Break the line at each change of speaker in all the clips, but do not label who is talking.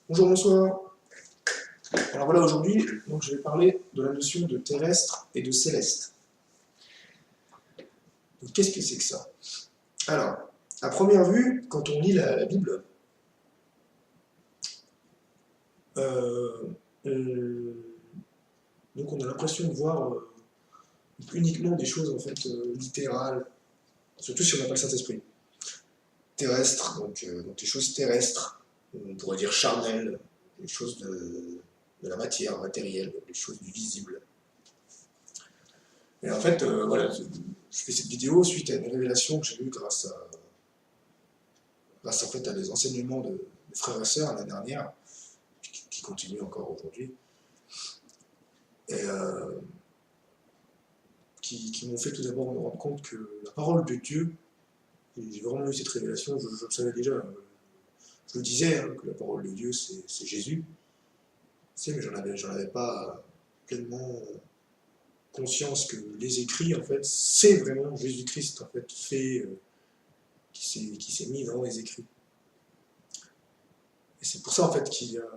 Bonjour, bonsoir. Alors voilà, aujourd'hui, donc je vais parler de la notion de terrestre et de céleste. Donc qu'est-ce que c'est que ça? Alors, à première vue, quand on lit la Bible, euh, on, donc on a l'impression de voir uniquement des choses en fait littérales, surtout si on n'a pas le Saint-Esprit. Terrestre, donc des choses terrestres, on pourrait dire charnelles, des choses de la matière matérielle, des choses du visible. Et en fait, voilà, je fais cette vidéo suite à une révélation que j'ai eue grâce en fait à des enseignements de frères et sœurs l'année dernière, qui continuent encore aujourd'hui, et qui m'ont fait tout d'abord me rendre compte que la parole de Dieu, et j'ai vraiment eu cette révélation, je le savais déjà, je le disais, hein, que la parole de Dieu c'est Jésus, mais j'en avais pas pleinement conscience que les écrits, en fait, c'est vraiment Jésus-Christ, en fait, qui s'est mis dans les écrits. Et c'est pour ça, en fait, qu'il y a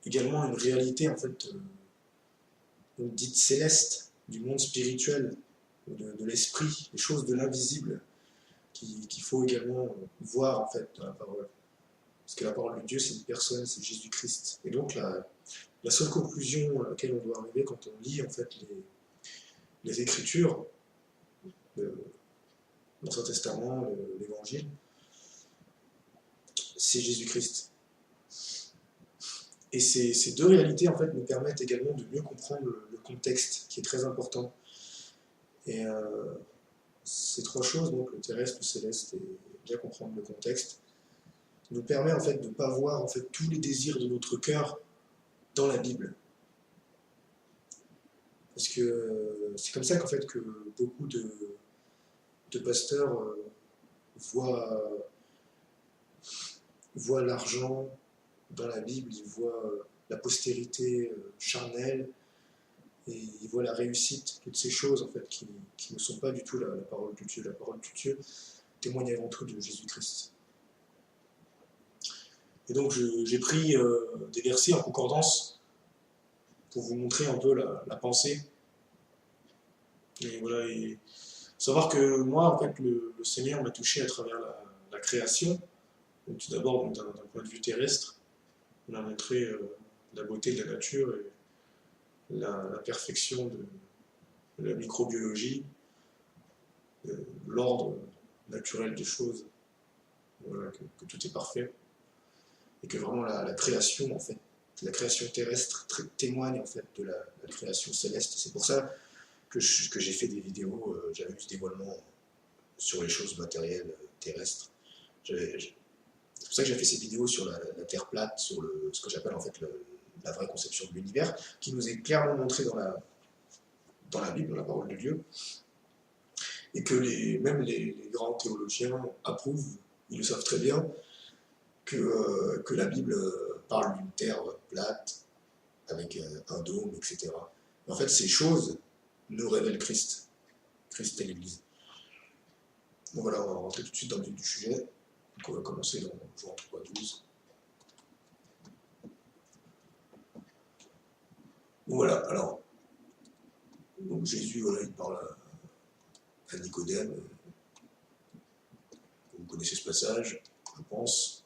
également une réalité, en fait, dite céleste, du monde spirituel, de l'esprit, les choses de l'invisible, qu'il faut également voir, en fait, dans la parole. Parce que la parole de Dieu, c'est une personne, c'est Jésus-Christ. Et donc, la seule conclusion à laquelle on doit arriver quand on lit, en fait, les Écritures, l'Ancien Testament, l'Évangile, c'est Jésus-Christ. Et ces deux réalités, en fait, nous permettent également de mieux comprendre le contexte, qui est très important. Et ces trois choses, donc le terrestre, le céleste et bien comprendre le contexte, nous permet en fait de ne pas voir en fait tous les désirs de notre cœur dans la Bible. Parce que c'est comme ça qu'en fait que beaucoup de pasteurs voient l'argent dans la Bible, ils voient la postérité charnelle, et ils voient la réussite, toutes ces choses en fait qui ne sont pas du tout la parole de Dieu. La parole de Dieu témoigne avant tout de Jésus-Christ. Et donc j'ai pris des versets en concordance pour vous montrer un peu la pensée. Et voilà, et savoir que moi, en fait, le Seigneur m'a touché à travers la création. Donc, tout d'abord, d'un point de vue terrestre, on a montré la beauté de la nature et la perfection de la microbiologie, l'ordre naturel des choses, voilà, que tout est parfait, et que vraiment la création, en fait, la création terrestre témoigne en fait de la création céleste. C'est pour ça que j'ai fait des vidéos, j'avais eu ce dévoilement sur les choses matérielles terrestres. C'est pour ça que j'ai fait ces vidéos sur la Terre plate, sur ce que j'appelle en fait la vraie conception de l'univers, qui nous est clairement montrée dans la Bible, dans la parole de Dieu, et que même les grands théologiens approuvent, ils le savent très bien, que la Bible parle d'une terre plate, avec un dôme, etc. Mais en fait, ces choses nous révèlent Christ. Christ et l'Église. Donc voilà, on va rentrer tout de suite dans le vif du sujet. Donc on va commencer dans Jean 3,12. Donc voilà, alors, donc Jésus, voilà, il parle à Nicodème. Vous connaissez ce passage, je pense.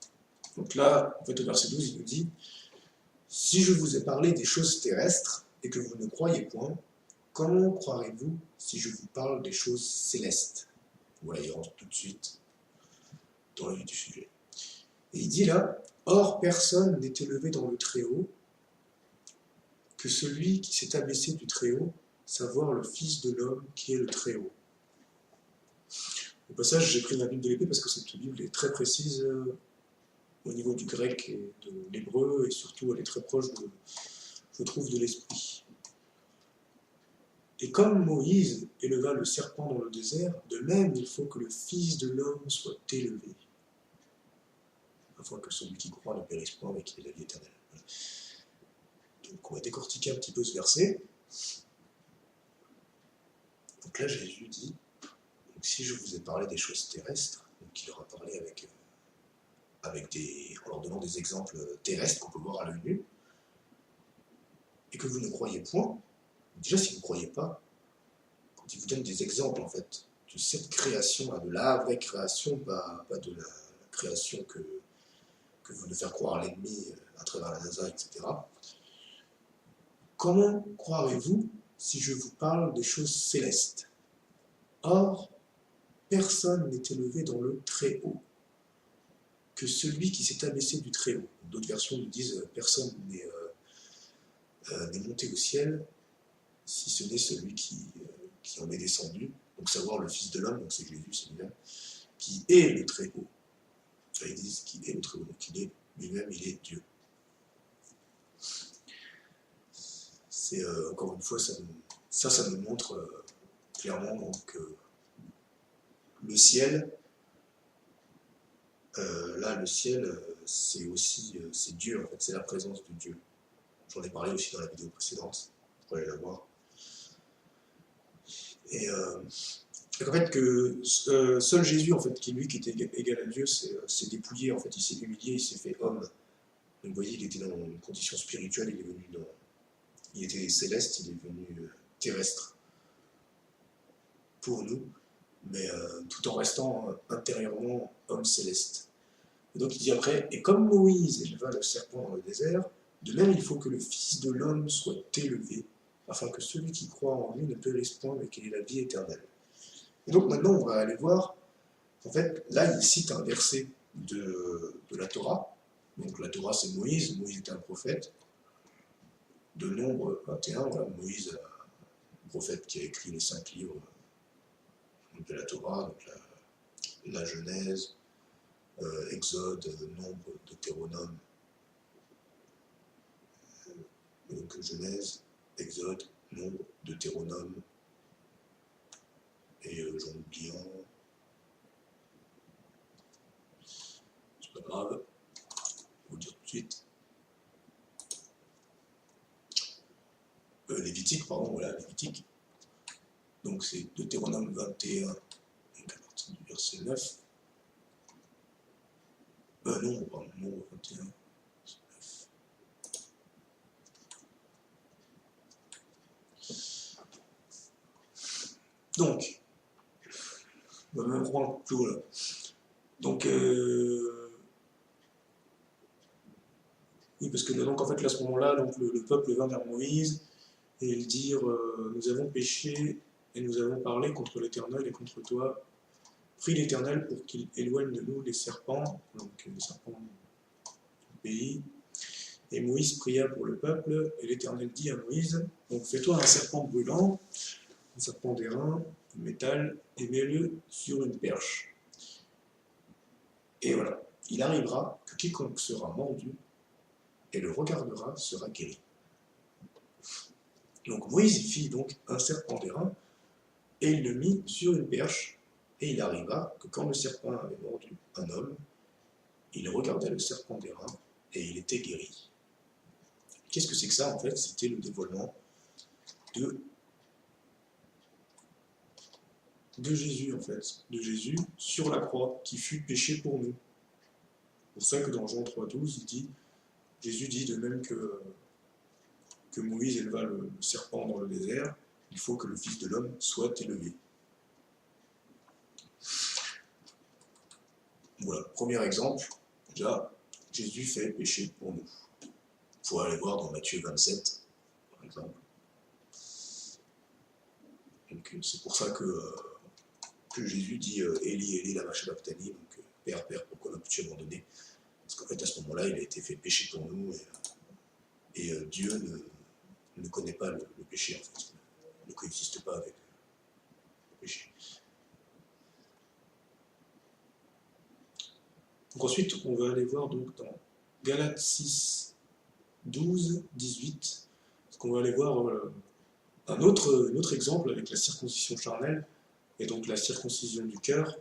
Donc là, en fait, au verset 12, il nous dit « Si je vous ai parlé des choses terrestres et que vous ne croyez point, comment croirez-vous si je vous parle des choses célestes ?» Voilà, il rentre tout de suite dans le vif du sujet. Et il dit là « Or, personne n'est élevé dans le Très-Haut que celui qui s'est abaissé du Très-Haut, savoir le Fils de l'homme qui est le Très-Haut. » Au passage, j'ai pris la Bible de l'épée parce que cette Bible est très précise au niveau du grec et de l'hébreu, et surtout elle est très proche, je trouve, de l'esprit. Et comme Moïse éleva le serpent dans le désert, de même il faut que le Fils de l'homme soit élevé, afin que celui qui croit ne périsse point, mais qu'il ait la vie éternelle. Donc on va décortiquer un petit peu ce verset. Donc là Jésus dit, donc si je vous ai parlé des choses terrestres, donc il aura parlé avec en leur donnant des exemples terrestres qu'on peut voir à l'œil nu, et que vous ne croyez point, déjà si vous ne croyez pas, quand il vous donne des exemples en fait de cette création, de la vraie création, pas de la création que veut nous faire croire l'ennemi à travers la NASA, etc. Comment croirez-vous si je vous parle des choses célestes? Or, personne n'est élevé dans le très haut, que celui qui s'est abaissé du très haut. D'autres versions nous disent personne n'est monté au ciel, si ce n'est celui qui en est descendu, donc savoir le Fils de l'homme, donc c'est Jésus, c'est lui-même, qui est le très haut. Enfin, ils disent qu'il est le très haut, donc il est lui-même, il est Dieu. C'est encore une fois, ça nous montre clairement donc, le ciel. Là, le ciel, c'est aussi c'est Dieu, en fait, c'est la présence de Dieu. J'en ai parlé aussi dans la vidéo précédente, vous pourrez la voir. Et en fait, que seul Jésus, en fait, qui lui, qui était égal à Dieu, s'est dépouillé, en fait, il s'est humilié, il s'est fait homme. Donc, vous voyez, il était dans une condition spirituelle, il était céleste, il est venu terrestre pour nous, mais tout en restant intérieurement homme céleste. Et donc il dit après, et comme Moïse éleva le serpent dans le désert, de même il faut que le Fils de l'homme soit élevé, afin que celui qui croit en lui ne périsse point, mais qu'il ait la vie éternelle. Et donc maintenant on va aller voir, en fait, là il cite un verset de la Torah. Donc la Torah c'est Moïse était un prophète. De Nombre 21, voilà, Moïse, un prophète qui a écrit les 5 livres de la Torah, donc la Genèse, Exode, Nombre, Deutéronome, donc Genèse, Exode, Nombre, Deutéronome, et j'en oublie un, c'est pas grave, je vais vous dire tout de suite. Lévitique, pardon, voilà, Lévitique. Donc c'est Deutéronome 21, donc à partir du verset 9. Non, pardon, Nombre 21. Donc, on va même reprendre plus haut là. Donc, oui, parce que donc, en fait, là, à ce moment-là, donc, le peuple vint vers Moïse et ils dirent nous avons péché et nous avons parlé contre l'Éternel et contre toi. Prie l'Éternel pour qu'il éloigne de nous les serpents, donc les serpents du pays. Et Moïse pria pour le peuple, et l'Éternel dit à Moïse, donc fais-toi un serpent brûlant, un serpent d'airain, de métal, et mets-le sur une perche. Et voilà, il arrivera que quiconque sera mordu et le regardera sera guéri. Donc Moïse fit donc un serpent d'airain, et il le mit sur une perche, et il arriva que quand le serpent avait mordu un homme, il regardait le serpent d'airain, et il était guéri. Qu'est-ce que c'est que ça en fait? C'était le dévoilement de Jésus en fait, de Jésus sur la croix, qui fut péché pour nous. C'est pour ça que dans Jean 3,12, Jésus dit de même que Moïse éleva le serpent dans le désert, il faut que le Fils de l'homme soit élevé. Voilà, premier exemple, déjà, Jésus fait péché pour nous. Vous pourrez aller voir dans Matthieu 27, par exemple. Donc c'est pour ça que Jésus dit Élie, Élie, lama sabachthani, donc Père, Père, pourquoi m'as-tu abandonné? Parce qu'en fait, à ce moment-là, il a été fait péché pour nous, et Dieu ne connaît pas le péché, en fait. Il ne coexiste pas avec le péché. Donc ensuite, on va aller voir donc dans Galates 6, 12, 18, parce qu'on va aller voir un autre exemple avec la circoncision charnelle, et donc la circoncision du cœur.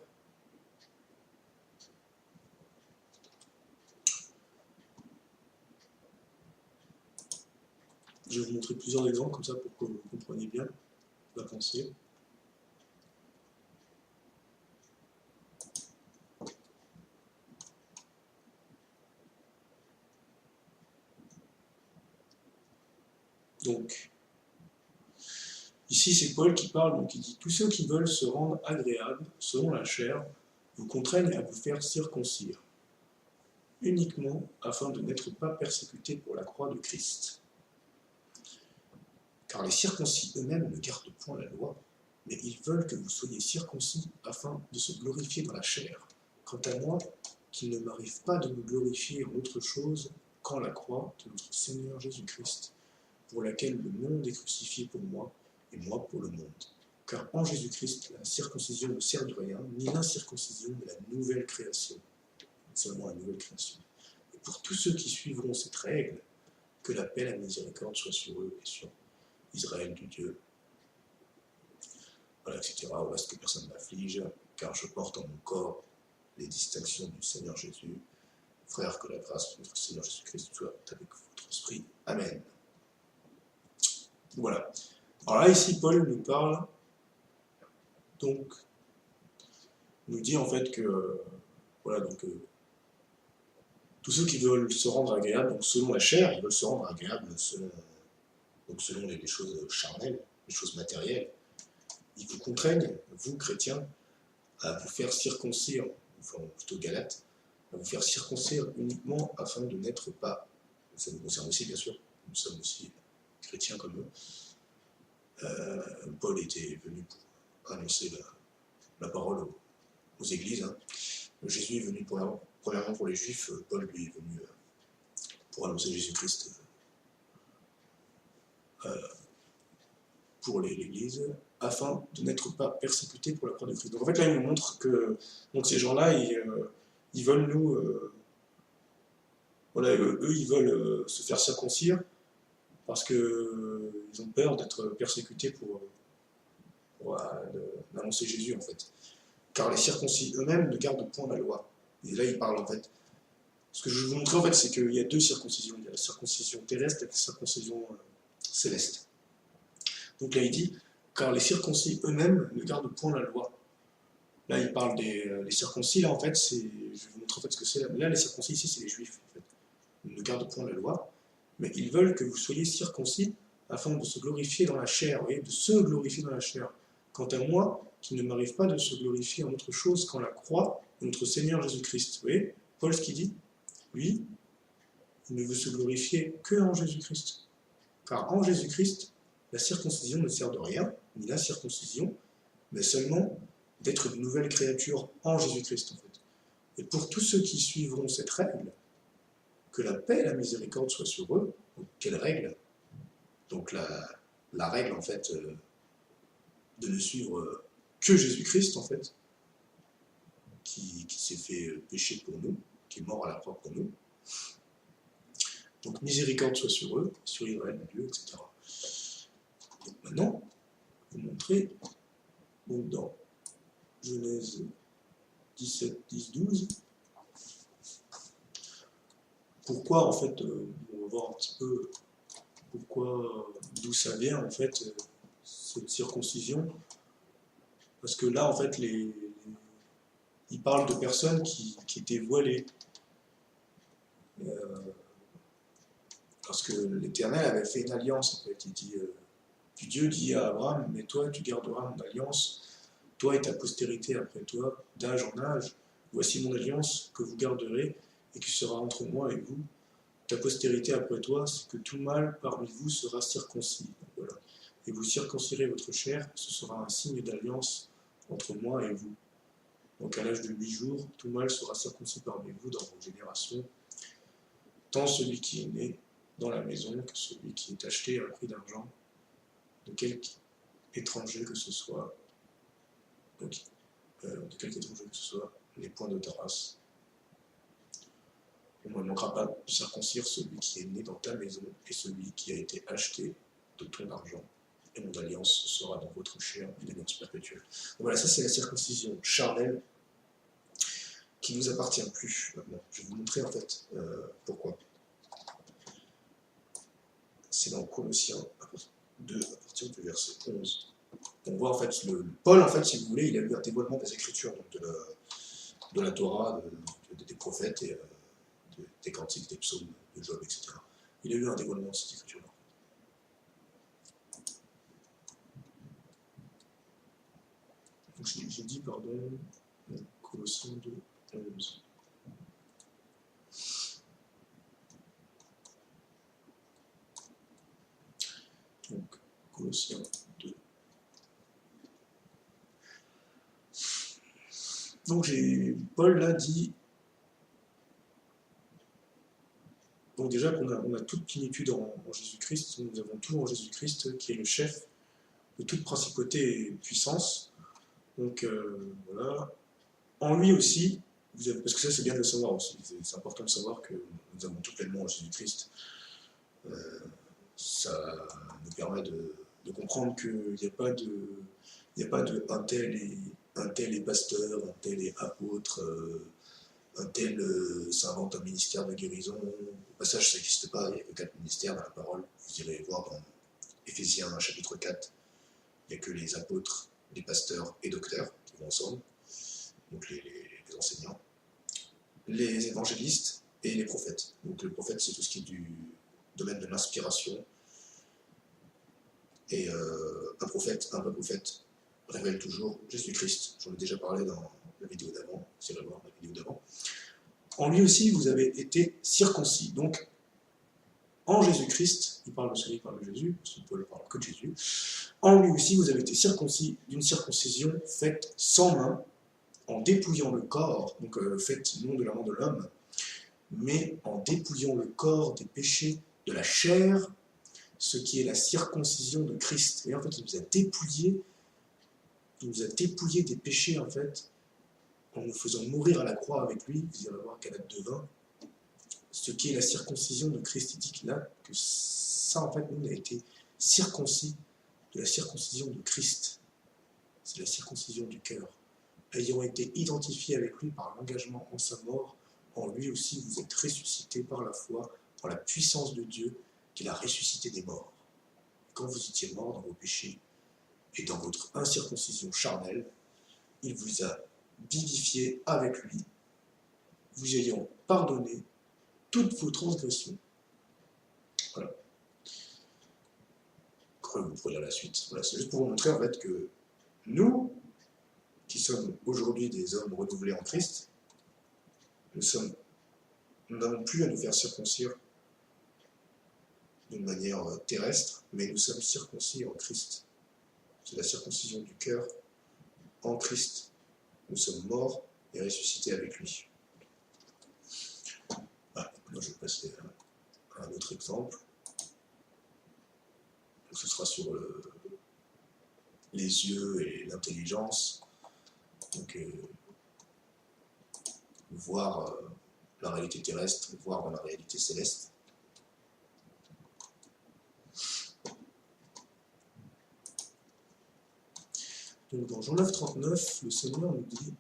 Je vais vous montrer plusieurs exemples comme ça pour que vous compreniez bien la pensée. Donc, ici c'est Paul qui parle, donc il dit « Tous ceux qui veulent se rendre agréables, selon la chair, vous contraignent à vous faire circoncire, uniquement afin de n'être pas persécutés pour la croix de Christ. Car les circoncis eux-mêmes ne gardent point la loi, mais ils veulent que vous soyez circoncis afin de se glorifier dans la chair. Quant à moi, qu'il ne m'arrive pas de me glorifier en autre chose qu'en la croix de notre Seigneur Jésus-Christ, pour laquelle le monde est crucifié pour moi, et moi pour le monde. Car en Jésus-Christ, la circoncision ne sert de rien, ni l'incirconcision, mais la nouvelle création. Seulement la nouvelle création. Et pour tous ceux qui suivront cette règle, que la paix et la miséricorde soient sur eux et sur Israël du Dieu. Voilà, etc. Au reste que personne ne m'afflige, car je porte en mon corps les distinctions du Seigneur Jésus. Frères, que la grâce de notre Seigneur Jésus-Christ soit avec votre esprit. Amen. Voilà. Alors là, ici, Paul nous parle, donc, nous dit en fait que, voilà, donc, tous ceux qui veulent se rendre agréables, donc selon la chair, ils veulent se rendre agréables selon les choses charnelles, les choses matérielles, ils vous contraignent, vous, chrétiens, à vous faire circoncire, enfin plutôt Galates, à vous faire circoncire uniquement afin de n'être pas, ça nous concerne aussi bien sûr, nous sommes aussi chrétiens comme eux. Paul était venu pour annoncer la parole aux églises. Hein. Jésus est venu premièrement pour les Juifs, Paul lui est venu pour annoncer Jésus-Christ pour l'Église, afin de n'être pas persécutés pour la croix de Christ. Donc en fait là il nous montre que donc, ces gens-là, ils veulent nous... voilà, eux ils veulent se faire circoncire parce qu'ils ont peur d'être persécutés pour annoncer Jésus en fait. Car les circoncis eux-mêmes ne gardent point la loi. Et là il parle en fait. Ce que je vais vous montrer en fait, c'est qu'il y a deux circoncisions. Il y a la circoncision terrestre et la circoncision céleste. Donc là il dit, car les circoncis eux-mêmes ne gardent point la loi. Là il parle des circoncis, là en fait, je vais vous montrer en fait ce que c'est. Là les circoncis ici c'est les juifs en fait. Ils ne gardent point la loi, mais ils veulent que vous soyez circoncis afin de se glorifier dans la chair, vous voyez, de se glorifier dans la chair. Quant à moi, qu'il ne m'arrive pas de se glorifier en autre chose qu'en la croix de notre Seigneur Jésus-Christ. Vous voyez, Paul ce qu'il dit, lui, il ne veut se glorifier que en Jésus-Christ. Car en Jésus-Christ, la circoncision ne sert de rien, ni la circoncision, mais seulement d'être une nouvelle créature en Jésus-Christ, en fait. Et pour tous ceux qui suivront cette règle, que la paix et la miséricorde soient sur eux. Donc, quelle règle? Donc la règle, en fait, de ne suivre que Jésus-Christ, en fait, qui s'est fait pécher pour nous, qui est mort à la croix pour nous. Donc miséricorde soit sur eux, sur Israël, Dieu, etc. Donc maintenant, je vais vous montrer, donc dans Genèse 17, 10, 12, pourquoi en fait, on va voir un petit peu pourquoi, d'où ça vient en fait, cette circoncision. Parce que là en fait, il parle de personnes qui étaient voilées. Parce que l'Éternel avait fait une alliance en fait. Il dit, puis Dieu dit à Abraham, mais toi tu garderas mon alliance, toi et ta postérité après toi, d'âge en âge, voici mon alliance que vous garderez et qui sera entre moi et vous. Ta postérité après toi, c'est que tout mâle parmi vous sera circoncis. Voilà. Et vous circoncirez votre chair, ce sera un signe d'alliance entre moi et vous. Donc à l'âge de 8 jours, tout mâle sera circoncis parmi vous dans vos générations, tant celui qui est né dans la maison que celui qui est acheté à un prix d'argent, de quelque étranger que ce soit, donc, de quelque étranger que ce soit, les points de ta race. On ne manquera pas de circoncire celui qui est né dans ta maison et celui qui a été acheté de ton argent. Et mon alliance sera dans votre chair, une alliance perpétuelle. Donc voilà, ça c'est la circoncision charnelle qui ne nous appartient plus. Maintenant, je vais vous montrer en fait pourquoi. C'est dans Colossiens 2, à partir du verset 11. On voit en fait, Paul, en fait, si vous voulez, il a eu un dévoilement des Écritures, donc de la Torah, des prophètes et des cantiques, des psaumes, de Job, etc. Il a eu un dévoilement de ces Écritures-là. J'ai dit, pardon, Colossiens 2, 11. Donc, Colossiens 2. Donc, Paul l'a dit. Donc déjà on a toute plénitude en Jésus-Christ, nous avons tout en Jésus-Christ qui est le chef de toute principauté et puissance. Donc voilà. En lui aussi, parce que ça c'est bien de le savoir aussi, c'est important de savoir que nous avons tout pleinement en Jésus-Christ. Ça nous permet de comprendre qu'il n'y a pas de un tel est pasteur, un tel est apôtre, un tel s'invente un ministère de guérison. Au passage, ça n'existe pas, il n'y a que 4 ministères dans la parole. Vous irez voir dans Éphésiens chapitre 4, il n'y a que les apôtres, les pasteurs et docteurs qui vont ensemble, donc les enseignants, les évangélistes et les prophètes. Donc le prophète, c'est tout ce qui est du domaine de l'inspiration. Et un prophète révèle toujours Jésus-Christ. J'en ai déjà parlé dans la vidéo d'avant, vous irez voir la vidéo d'avant. En lui aussi, vous avez été circoncis. Donc, en Jésus-Christ, il parle de Jésus, parce que Paul ne parle que de Jésus. En lui aussi, vous avez été circoncis d'une circoncision faite sans main, en dépouillant le corps, donc faite non de la main de l'homme, mais en dépouillant le corps des péchés de la chair, ce qui est la circoncision de Christ. Et en fait, il nous a dépouillé des péchés, en fait, en nous faisant mourir à la croix avec lui. Vous irez voir Galates 2:20, ce qui est la circoncision de Christ. Il dit que là, que ça, en fait, nous, on a été circoncis de la circoncision de Christ. C'est la circoncision du cœur. Ayant été identifiés avec lui par l'engagement en sa mort, en lui aussi vous êtes ressuscités par la foi, par la puissance de Dieu, qu'il a ressuscité des morts. Quand vous étiez morts dans vos péchés et dans votre incirconcision charnelle, il vous a vivifié avec lui, vous ayant pardonné toutes vos transgressions. Voilà. Vous pourrez lire la suite. Voilà, c'est juste pour vous montrer en fait que nous, qui sommes aujourd'hui des hommes renouvelés en Christ, nous n'avons plus à nous faire circoncire d'une manière terrestre, mais nous sommes circoncis en Christ. C'est la circoncision du cœur en Christ. Nous sommes morts et ressuscités avec lui. Voilà, maintenant je vais passer à un autre exemple. Donc, ce sera sur les yeux et l'intelligence. Donc, voir la réalité terrestre, voir dans la réalité céleste. Donc dans Jean 9:39, le Seigneur nous dit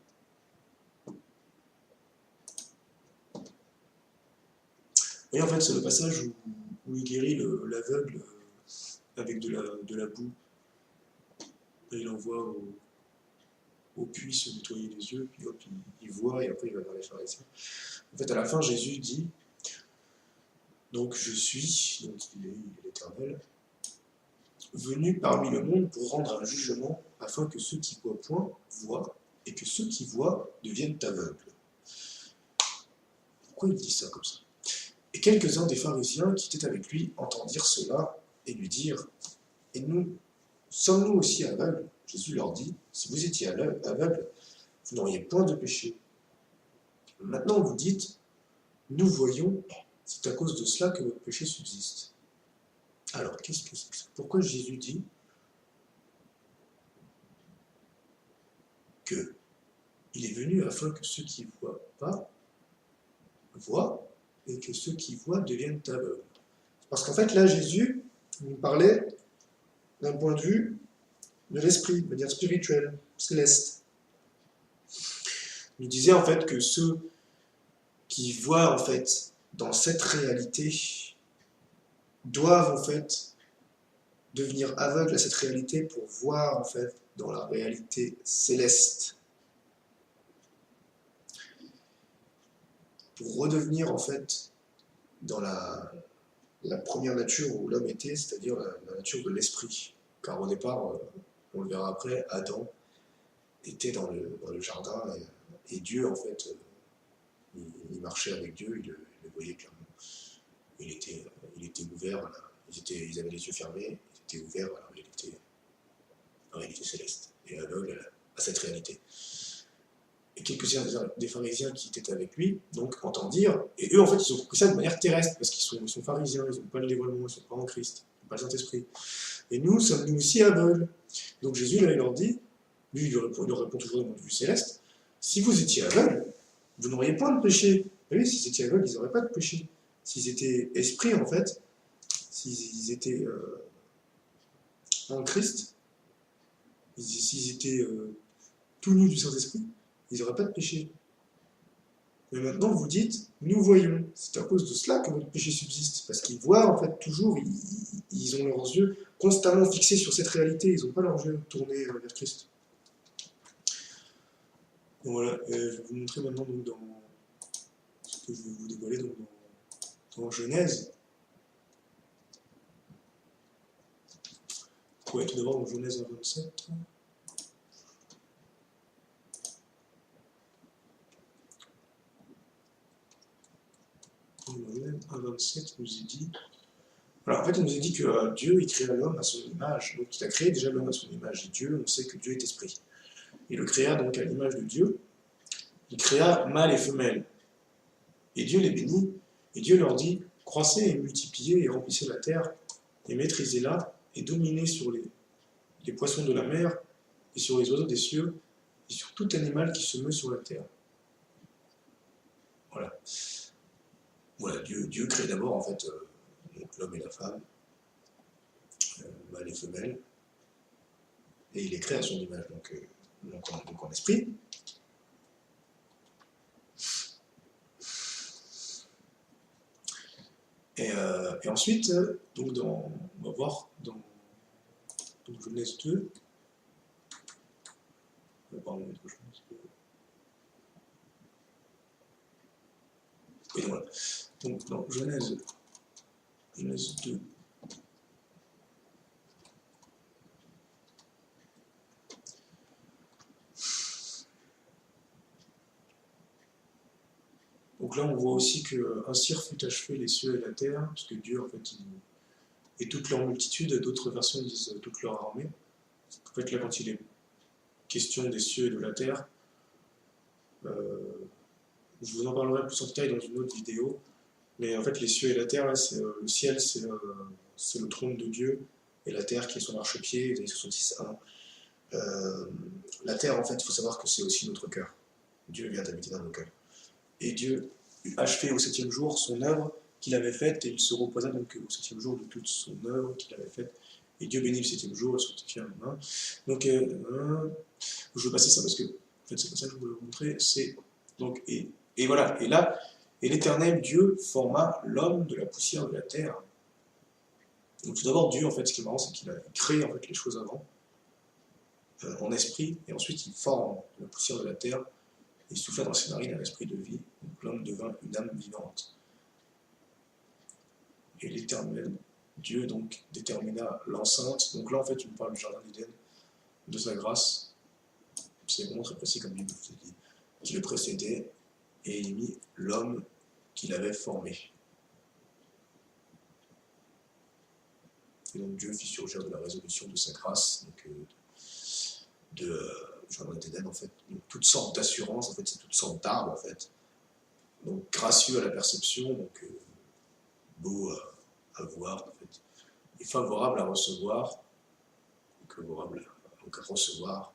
et en fait c'est le passage où il guérit l'aveugle avec de la boue. Et il envoie au puits se nettoyer les yeux, puis hop, il voit et après il va vers les pharisiens. En fait à la fin Jésus dit donc je suis, donc il est l'Éternel, venu parmi le monde pour rendre un jugement afin que ceux qui voient point voient et que ceux qui voient deviennent aveugles. Pourquoi il dit ça comme ça? Et quelques-uns des pharisiens qui étaient avec lui entendirent cela et lui dirent « Et nous, sommes-nous aussi aveugles ?» Jésus leur dit « Si vous étiez aveugles, vous n'auriez point de péché. Maintenant vous dites « Nous voyons, c'est à cause de cela que votre péché subsiste. » Alors, qu'est-ce que c'est que ça? Pourquoi Jésus dit qu'il est venu afin que ceux qui ne voient pas voient et que ceux qui voient deviennent aveugles? Parce qu'en fait, là, Jésus nous parlait d'un point de vue de l'esprit, de manière spirituelle, céleste. Il nous disait en fait que ceux qui voient en fait dans cette réalité doivent en fait devenir aveugles à cette réalité pour voir en fait dans la réalité céleste. Pour redevenir en fait dans la première nature où l'homme était, c'est-à-dire la nature de l'esprit. Car au départ, on le verra après, Adam était dans le jardin, et Dieu, en fait, il marchait avec Dieu, il le voyait clairement. Il était ouvert, voilà. Ils avaient les yeux fermés, ils étaient ouverts à la réalité céleste, et aveugles à cette réalité. Et quelques-uns des pharisiens qui étaient avec lui, donc, entendent dire, et eux, en fait, ils ont compris ça de manière terrestre, parce qu'ils sont pharisiens, ils n'ont pas le dévoilement, ils ne sont pas en Christ, ils n'ont pas le Saint-Esprit. Et nous, sommes-nous aussi aveugles? Donc Jésus, là, il leur dit, lui, il leur répond toujours dans le vue céleste, si vous étiez aveugles, vous n'auriez pas de péché. Et oui, s'ils étaient aveugles, ils n'auraient pas de péché. S'ils étaient esprits, en fait, s'ils étaient en Christ, s'ils étaient tout nus du Saint-Esprit, ils n'auraient pas de péché. Mais maintenant, vous dites, nous voyons. C'est à cause de cela que votre péché subsiste. Parce qu'ils voient, en fait, toujours, ils ont leurs yeux constamment fixés sur cette réalité. Ils n'ont pas leurs yeux tournés vers Christ. Donc voilà, je vais vous montrer maintenant donc, dans ce que je vais vous dévoiler donc, dans Genèse. Ouais, tout d'abord dans Genèse 27. Dans Genèse 27, il nous est dit. Alors en fait, il nous est dit que Dieu, il créa l'homme à son image. Donc il a créé déjà l'homme à son image. Et Dieu, on sait que Dieu est esprit. Il le créa donc à l'image de Dieu. Il créa mâle et femelle. Et Dieu les bénit. Et Dieu leur dit, croissez et multipliez et remplissez la terre et maîtrisez-la et dominez sur les poissons de la mer et sur les oiseaux des cieux et sur tout animal qui se meut sur la terre. Voilà. Voilà, Dieu crée d'abord en fait l'homme et la femme, mâle et femelle, et il les crée à son image, donc en esprit. Et ensuite, donc on va voir dans Genèse 2, pardon, oui, voilà. Donc dans Genèse 2, donc là on voit aussi qu'un cire fut achevé les cieux et la terre, parce que Dieu en fait et toute leur multitude, d'autres versions disent toute leur armée. En fait là quand il est question des cieux et de la terre, je vous en parlerai plus en détail dans une autre vidéo, mais en fait les cieux et la terre, là, le ciel c'est le trône de Dieu, et la terre qui est son marchepied, Ésaïe 66:1. La terre en fait, il faut savoir que c'est aussi notre cœur. Dieu vient habiter dans nos cœurs. Et Dieu eut achevé au 7e jour son œuvre qu'il avait faite, et il se reposa donc au 7e jour de toute son œuvre qu'il avait faite. Et Dieu bénit le 7e jour, et sanctifia le lendemain. Donc, je vais passer ça parce que, en fait, c'est comme ça que je voulais vous montrer. Donc, et voilà, et là, et l'Éternel Dieu forma l'homme de la poussière de la terre. Donc, tout d'abord, Dieu, en fait, ce qui est marrant, c'est qu'il a créé en fait les choses avant, en esprit, et ensuite il forme la poussière de la terre. Il souffla dans ses narines un esprit de vie, donc l'homme devint une âme vivante. Et l'Éternel, Dieu donc détermina l'enceinte. Donc là en fait il me parle du jardin d'Éden, de sa grâce. C'est vraiment très précis comme Bible, je vous ai dit, qui le précédait, et il mit l'homme qu'il avait formé. Et donc Dieu fit surgir de la résolution de sa grâce, donc du jardin d'Éden en fait, donc toutes sortes d'assurances, en fait c'est toutes sortes d'arbres en fait, donc gracieux à la perception, donc beau à voir en fait, et favorable à recevoir, donc favorable à recevoir,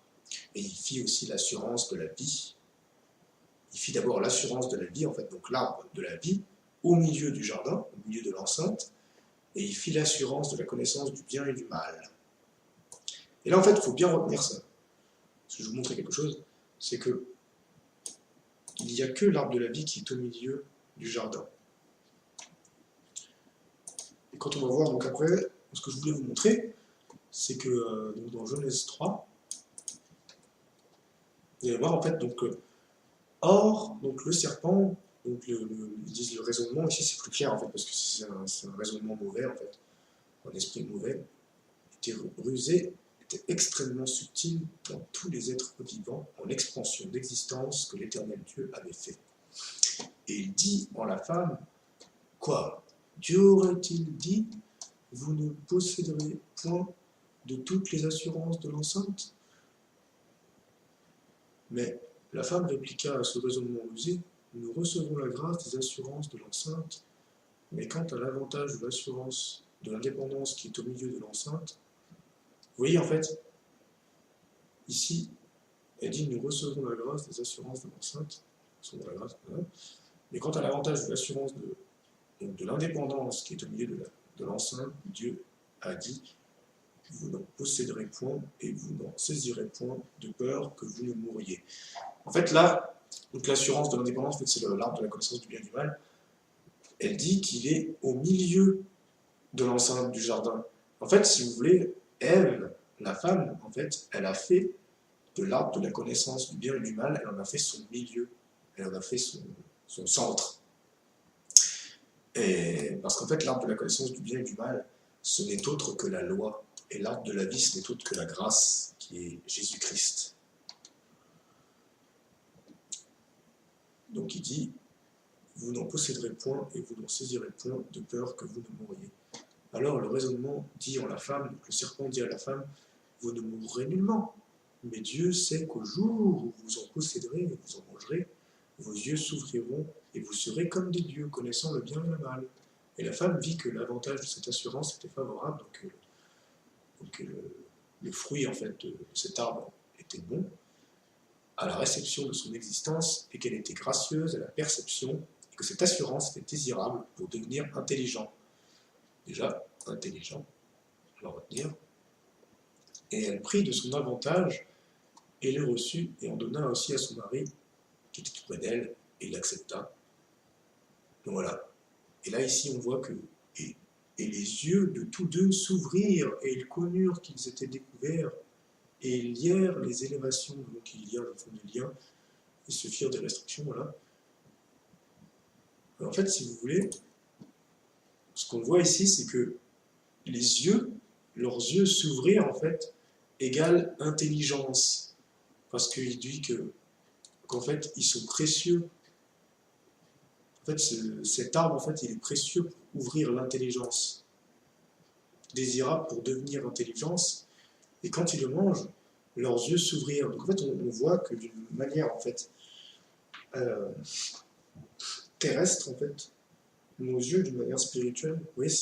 et il fit aussi l'assurance de la vie. Il fit d'abord l'assurance de la vie en fait, donc l'arbre de la vie au milieu du jardin, au milieu de l'enceinte, et il fit l'assurance de la connaissance du bien et du mal. Et là en fait il faut bien retenir ça. Si je vous montrer quelque chose, c'est que il n'y a que l'arbre de la vie qui est au milieu du jardin. Et quand on va voir donc après, ce que je voulais vous montrer, c'est que donc dans Genèse 3, vous allez voir en fait donc or donc le serpent, donc ils disent le raisonnement ici c'est plus clair en fait parce que c'est un raisonnement mauvais en fait, un esprit mauvais, était rusé était extrêmement subtil dans tous les êtres vivants en expansion d'existence que l'Éternel Dieu avait fait. Et il dit en la femme, quoi? Dieu aurait-il dit, vous ne posséderez point de toutes les assurances de l'enceinte? Mais la femme répliqua à ce raisonnement rusé, nous recevons la grâce des assurances de l'enceinte, mais quant à l'avantage de l'assurance de l'indépendance qui est au milieu de l'enceinte, vous voyez en fait, ici, elle dit nous recevons la grâce des assurances de l'enceinte, mais quant à l'avantage de l'assurance de l'indépendance qui est au milieu de l'enceinte, Dieu a dit vous n'en posséderez point et vous n'en saisirez point de peur que vous ne mouriez. En fait, là, donc l'assurance de l'indépendance, en fait, c'est l'arbre de la connaissance du bien et du mal. Elle dit qu'il est au milieu de l'enceinte du jardin. En fait, si vous voulez, Ève, la femme, en fait, elle a fait de l'arbre de la connaissance du bien et du mal, elle en a fait son milieu, elle en a fait son centre. Et parce qu'en fait, l'arbre de la connaissance du bien et du mal, ce n'est autre que la loi. Et l'arbre de la vie, ce n'est autre que la grâce, qui est Jésus-Christ. Donc il dit, vous n'en posséderez point et vous n'en saisirez point de peur que vous ne mouriez. Alors le raisonnement dit en la femme, donc le serpent dit à la femme, vous ne mourrez nullement. Mais Dieu sait qu'au jour où vous en posséderez et vous en mangerez, vos yeux s'ouvriront et vous serez comme des dieux, connaissant le bien et le mal. Et la femme vit que l'avantage de cette assurance était favorable, donc le fruit en fait de cet arbre était bon à la réception de son existence et qu'elle était gracieuse à la perception et que cette assurance était désirable pour devenir intelligent. Déjà, intelligent, on va retenir. Et elle prit de son avantage et le reçut et en donna aussi à son mari qui était tout près d'elle et l'accepta. Donc voilà. Et là ici on voit que et les yeux de tous deux s'ouvrirent, et ils connurent qu'ils étaient découverts, et ils lièrent les élévations, donc ils lièrent le fond des liens, et se firent des restrictions, voilà. Alors, en fait, si vous voulez, ce qu'on voit ici, c'est que les yeux, leurs yeux s'ouvrir, en fait, égale intelligence, parce qu'il dit qu'en fait, ils sont précieux. En fait, cet arbre, en fait, il est précieux pour ouvrir l'intelligence, désirable pour devenir intelligence, et quand ils le mangent, leurs yeux s'ouvrirent. Donc en fait, on voit que d'une manière, en fait, terrestre, en fait, nos yeux, d'une manière spirituelle, vous voyez,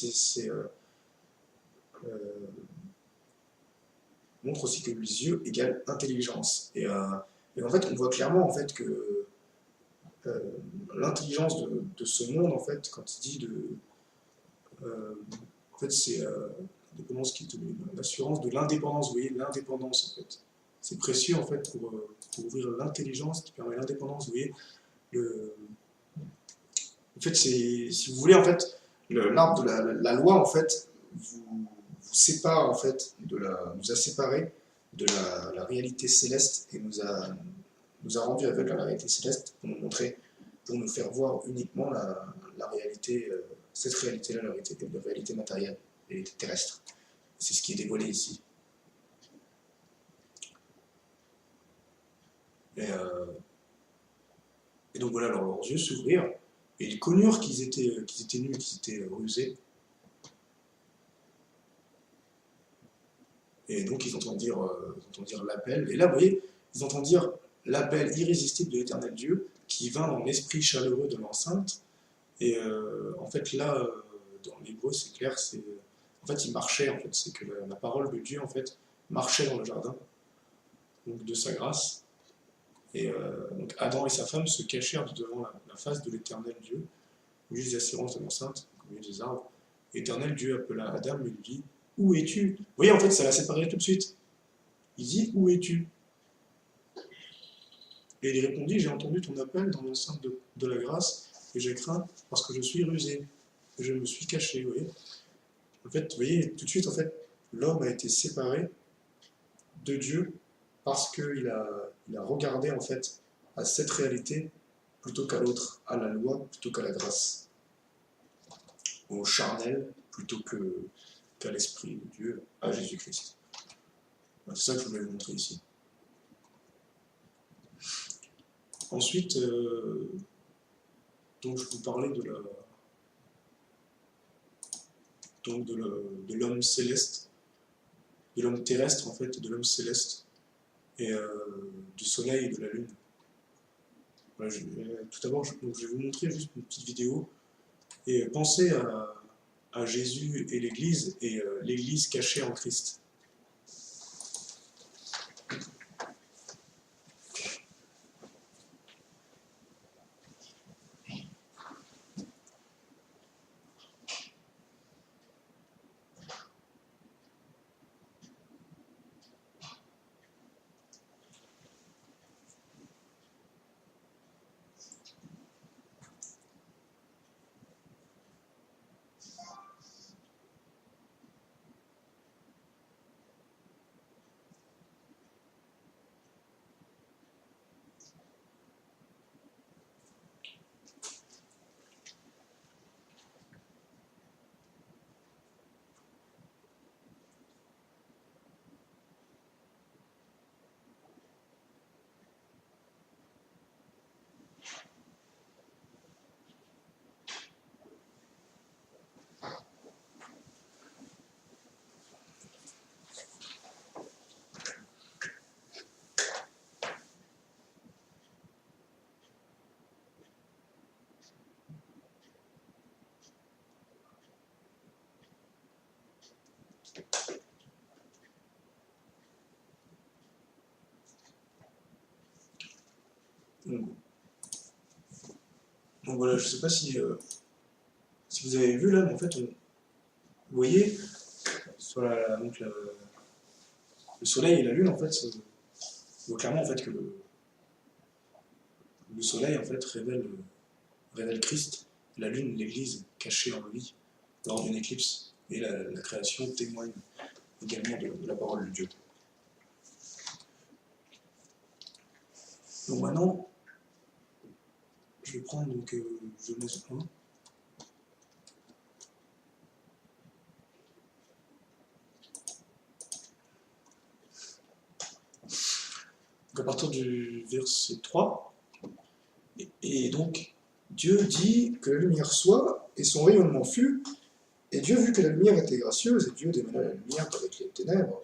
montre aussi que les yeux égale intelligence. Et en fait, on voit clairement, en fait, que l'intelligence de ce monde, en fait, quand il dit en fait, c'est l'indépendance qui est l'assurance de l'indépendance. Vous voyez, l'indépendance, en fait. C'est précieux, en fait, pour ouvrir l'intelligence qui permet l'indépendance. Vous voyez, en fait, si vous voulez, en fait, l'arbre de la loi, en fait, vous sépare, en fait, nous a séparés de la réalité céleste et nous a rendu aveugles à la réalité céleste pour nous montrer, pour nous faire voir uniquement la réalité, cette réalité-là, la réalité matérielle, la réalité terrestre. C'est ce qui est dévoilé ici. Et donc voilà, leurs yeux s'ouvrirent, et ils connurent qu'ils étaient nuls, qu'ils étaient rusés. Et donc ils entendirent l'appel. Et là, vous voyez, ils entendirent l'appel irrésistible de l'Éternel Dieu qui vint dans l'esprit chaleureux de l'enceinte. Et en fait, là, dans l'hébreu, c'est clair, en fait, il marchait, en fait, c'est que la parole de Dieu, en fait, marchait dans le jardin, donc de sa grâce. Et donc Adam et sa femme se cachèrent devant la face de l'Éternel Dieu, au milieu des assurances de l'enceinte, au milieu des arbres. L'Éternel Dieu appela Adam et lui dit, où es-tu? Vous voyez, en fait, ça l'a séparé tout de suite. Il dit, où es-tu? Et il répondit, j'ai entendu ton appel dans l'enceinte de la grâce, et j'ai craint parce que je suis rusé, et je me suis caché, vous voyez. En fait, vous voyez, tout de suite, en fait, l'homme a été séparé de Dieu parce qu'il a regardé, en fait, à cette réalité plutôt qu'à l'autre, à la loi plutôt qu'à la grâce, au charnel plutôt qu'à l'Esprit de Dieu, à Jésus-Christ. C'est ça que je voulais vous montrer ici. Ensuite, donc je vous parlais de l'homme céleste, de l'homme terrestre en fait, de l'homme céleste, et du soleil et de la lune. Voilà, tout d'abord, je vais vous montrer juste une petite vidéo, et pensez à Jésus et l'Église cachée en Christ. Donc voilà, je ne sais pas si vous avez vu là, mais en fait, vous voyez, sur le soleil et la lune, en fait, on voit clairement en fait, que le soleil en fait, révèle Christ, la lune, l'Église cachée en lui lors d'une éclipse, et la création témoigne également de la parole de Dieu. Donc maintenant, je vais prendre donc, Genèse 1. Donc à partir du verset 3, et donc Dieu dit que la lumière soit, et son rayonnement fut, et Dieu vit que la lumière était gracieuse, et Dieu démêla la lumière avec les ténèbres.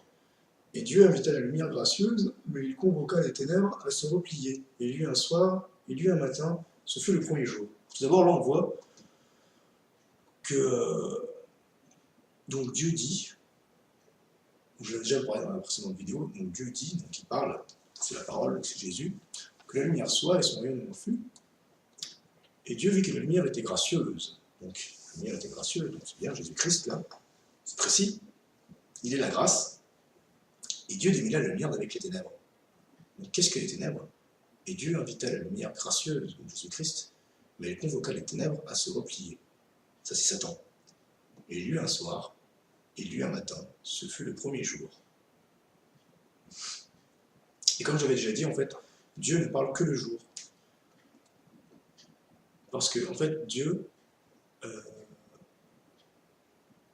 Et Dieu invita la lumière gracieuse, mais il convoqua les ténèbres à se replier. Et il y eut un soir, il y eut un matin, ce fut le premier jour. Tout d'abord, là, on voit que donc Dieu dit, je l'ai déjà parlé dans la précédente vidéo, donc Dieu dit, donc il parle, c'est la parole, c'est Jésus, que la lumière soit et son rayonnement fut. Et Dieu vit que la lumière était gracieuse. Donc la lumière était gracieuse, donc c'est bien Jésus-Christ là, c'est précis, il est la grâce. Et Dieu démêla la lumière avec les ténèbres. Donc qu'est-ce que les ténèbres? Et Dieu invita la lumière gracieuse, donc Jésus-Christ, mais il convoqua les ténèbres à se replier. Ça c'est Satan. Et il y eut un soir, il y eut un matin, ce fut le premier jour. Et comme j'avais déjà dit, en fait, Dieu ne parle que le jour. Parce que, en fait, Dieu,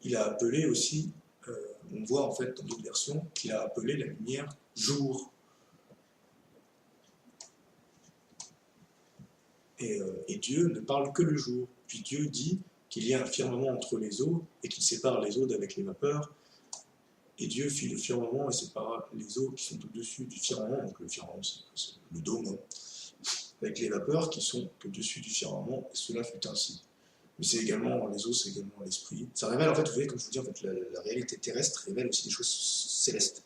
il a appelé aussi, on voit en fait dans d'autres versions, qu'il a appelé la lumière jour. Et Dieu ne parle que le jour. Puis Dieu dit qu'il y a un firmament entre les eaux et qu'il sépare les eaux d'avec les vapeurs. Et Dieu fit le firmament et sépara les eaux qui sont au-dessus du firmament. Donc le firmament, c'est le dôme, avec les vapeurs qui sont au-dessus du firmament. Et cela fut ainsi. Mais c'est également, les eaux, c'est également l'esprit. Ça révèle, en fait, vous voyez, comme je vous dis, en fait, la réalité terrestre révèle aussi des choses célestes.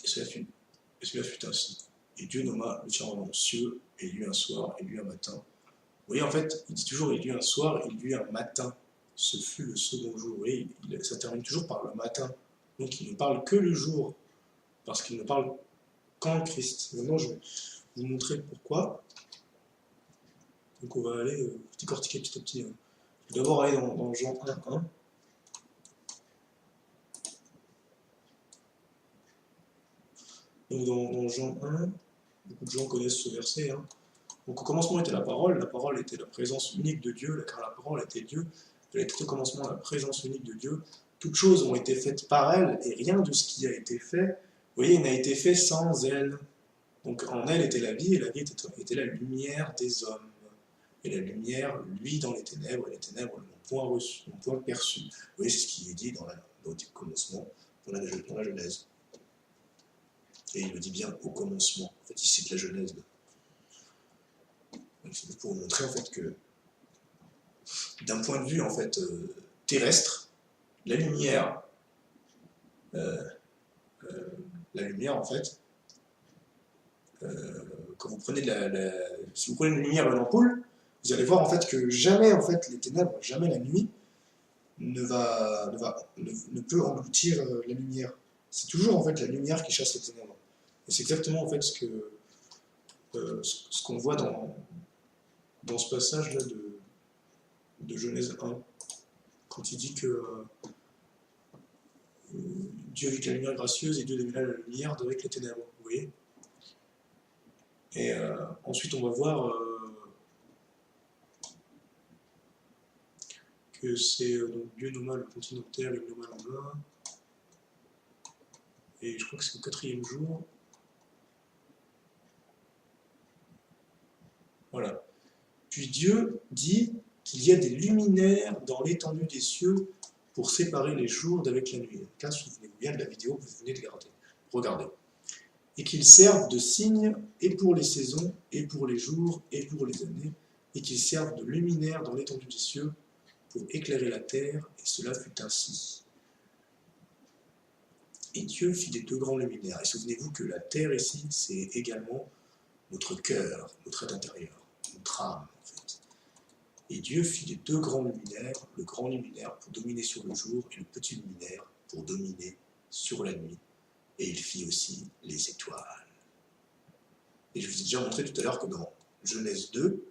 Et cela fut ainsi. Et Dieu nomma le firmament cieux, et il y eut un soir, et il y eut un matin. Vous voyez, en fait, il dit toujours, il y eut un soir, et il y eut un matin. Ce fut le second jour. Vous voyez, ça termine toujours par le matin. Donc il ne parle que le jour, parce qu'il ne parle qu'en Christ. Maintenant, je vais vous montrer pourquoi. Donc on va aller décortiquer petit à petit. Hein. Je vais d'abord aller dans Jean 1.1. Donc dans Jean 1, beaucoup de gens connaissent ce verset. Hein. Donc au commencement était la parole était la présence unique de Dieu, car la parole était Dieu. Elle était au commencement la présence unique de Dieu. toutes choses ont été faites par elle, et rien de ce qui a été fait, vous voyez, n'a été fait sans elle. Donc en elle était la vie, et la vie était la lumière des hommes. Et la lumière, lui, dans les ténèbres, et les ténèbres n'ont point reçu, n'ont point perçu. Vous voyez, c'est ce qui est dit dans le commencement, dans la Genèse. Et il le dit bien au commencement. En fait, il cite la Genèse. C'est pour vous montrer en fait que, d'un point de vue en fait terrestre, la lumière en fait, quand vous prenez si vous prenez une lumière d'une ampoule, vous allez voir en fait que jamais en fait les ténèbres, jamais la nuit ne peut engloutir la lumière. C'est toujours en fait la lumière qui chasse les ténèbres. Et c'est exactement en fait ce qu'on voit dans ce passage-là de Genèse 1, quand il dit que Dieu vit la lumière gracieuse et Dieu démêla la lumière d'avec les ténèbres, vous voyez. Et ensuite on va voir que c'est donc Dieu nomma le continent de terre, il nomma la main, et je crois que c'est au 4e jour. Voilà. Puis Dieu dit qu'il y a des luminaires dans l'étendue des cieux pour séparer les jours d'avec la nuit. Là, souvenez-vous bien de la vidéo que vous venez de regarder. Et qu'ils servent de signes et pour les saisons, et pour les jours, et pour les années, et qu'ils servent de luminaires dans l'étendue des cieux pour éclairer la terre, et cela fut ainsi. Et Dieu fit des 2 grands luminaires. Et souvenez-vous que la terre ici, c'est également notre cœur, notre être intérieur, notre âme en fait. Et Dieu fit les 2 grands luminaires, le grand luminaire pour dominer sur le jour, et le petit luminaire pour dominer sur la nuit. Et il fit aussi les étoiles. Et je vous ai déjà montré tout à l'heure que dans Genèse 2,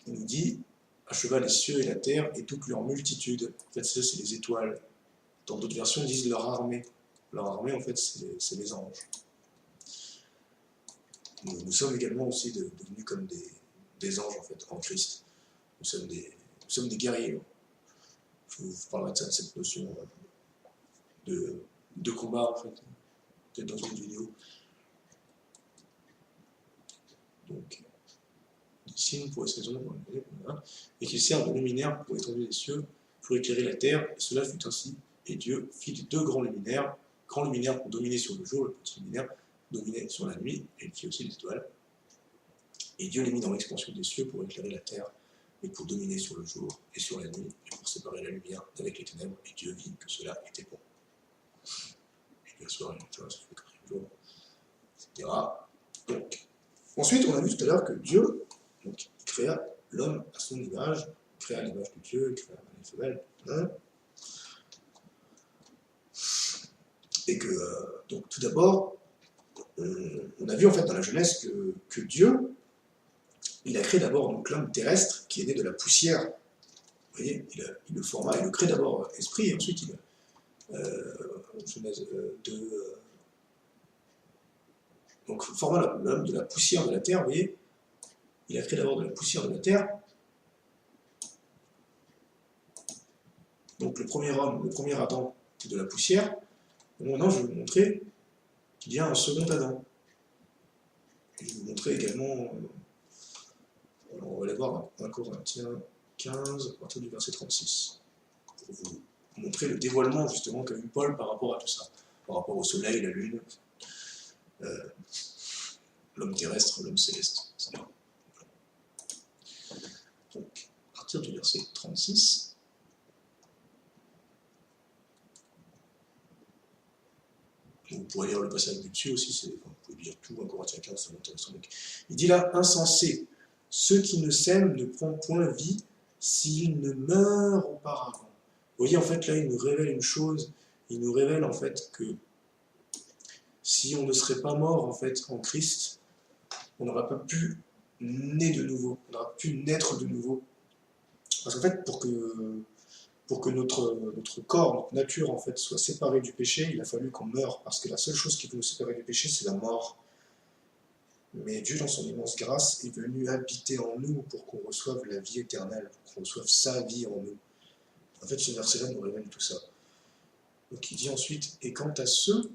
il nous dit « acheva les cieux et la terre et toute leur multitude ». En fait, ça, c'est les étoiles. Dans d'autres versions, ils disent leur armée. Leur armée, en fait, c'est les anges. Nous sommes également aussi devenus comme des anges, en fait, en Christ. Nous sommes des guerriers. Je vous parlerai de ça, de cette notion de combat, en fait, peut-être dans une vidéo. Donc, des signes pour les saisons, et qu'ils servent de luminaire pour l'étendue des cieux, pour éclairer la terre, et cela fut ainsi. Et Dieu fit les 2 grands luminaires pour dominer sur le jour, le petit luminaire dominer sur la nuit, et il fit aussi les étoiles. Et Dieu les mit dans l'expansion des cieux pour éclairer la terre, et pour dominer sur le jour et sur la nuit, et pour séparer la lumière d'avec les ténèbres, et Dieu vit que cela était bon. Et la soirée, ça fait le 4e jour, etc. Donc, ensuite, on a vu tout à l'heure que Dieu donc, créa l'homme à son image, il créa l'image de Dieu, il créa la femelle, hein. Et que, donc, tout d'abord, on a vu en fait dans la Genèse que Dieu, il a créé d'abord l'homme terrestre qui est né de la poussière. Vous voyez, il le forma, il le crée d'abord esprit, et ensuite Genèse 2, donc forma l'homme de la poussière de la terre, vous voyez, il a créé d'abord de la poussière de la terre. Donc le premier homme, le premier Adam, c'est de la poussière. Et maintenant, je vais vous montrer qu'il y a un second Adam. Et je vais vous montrer également, alors on va aller voir 1 Corinthiens 15, à partir du verset 36, pour vous montrer le dévoilement justement qu'a eu Paul par rapport à tout ça, par rapport au soleil, la lune, l'homme terrestre, l'homme céleste, etc. Donc, à partir du verset 36, vous pourrez lire le passage du dessus aussi, vous pouvez lire tout, 1 Corinthiens 15, c'est intéressant. Donc, il dit là, insensé, ceux qui ne s'aiment ne prend point vie s'ils ne meurent auparavant. Vous voyez, en fait, là, il nous révèle une chose, il nous révèle en fait que si on ne serait pas mort en fait en Christ, on n'aurait pas pu naître de nouveau, on n'aurait pas pu naître de nouveau. Parce qu'en fait, pour que notre corps, notre nature en fait, soit séparée du péché, il a fallu qu'on meure, parce que la seule chose qui peut nous séparer du péché, c'est la mort. Mais Dieu, dans son immense grâce, est venu habiter en nous pour qu'on reçoive la vie éternelle, pour qu'on reçoive sa vie en nous. En fait, ce verset-là nous révèle tout ça. Donc il dit ensuite, « Et quant à ceux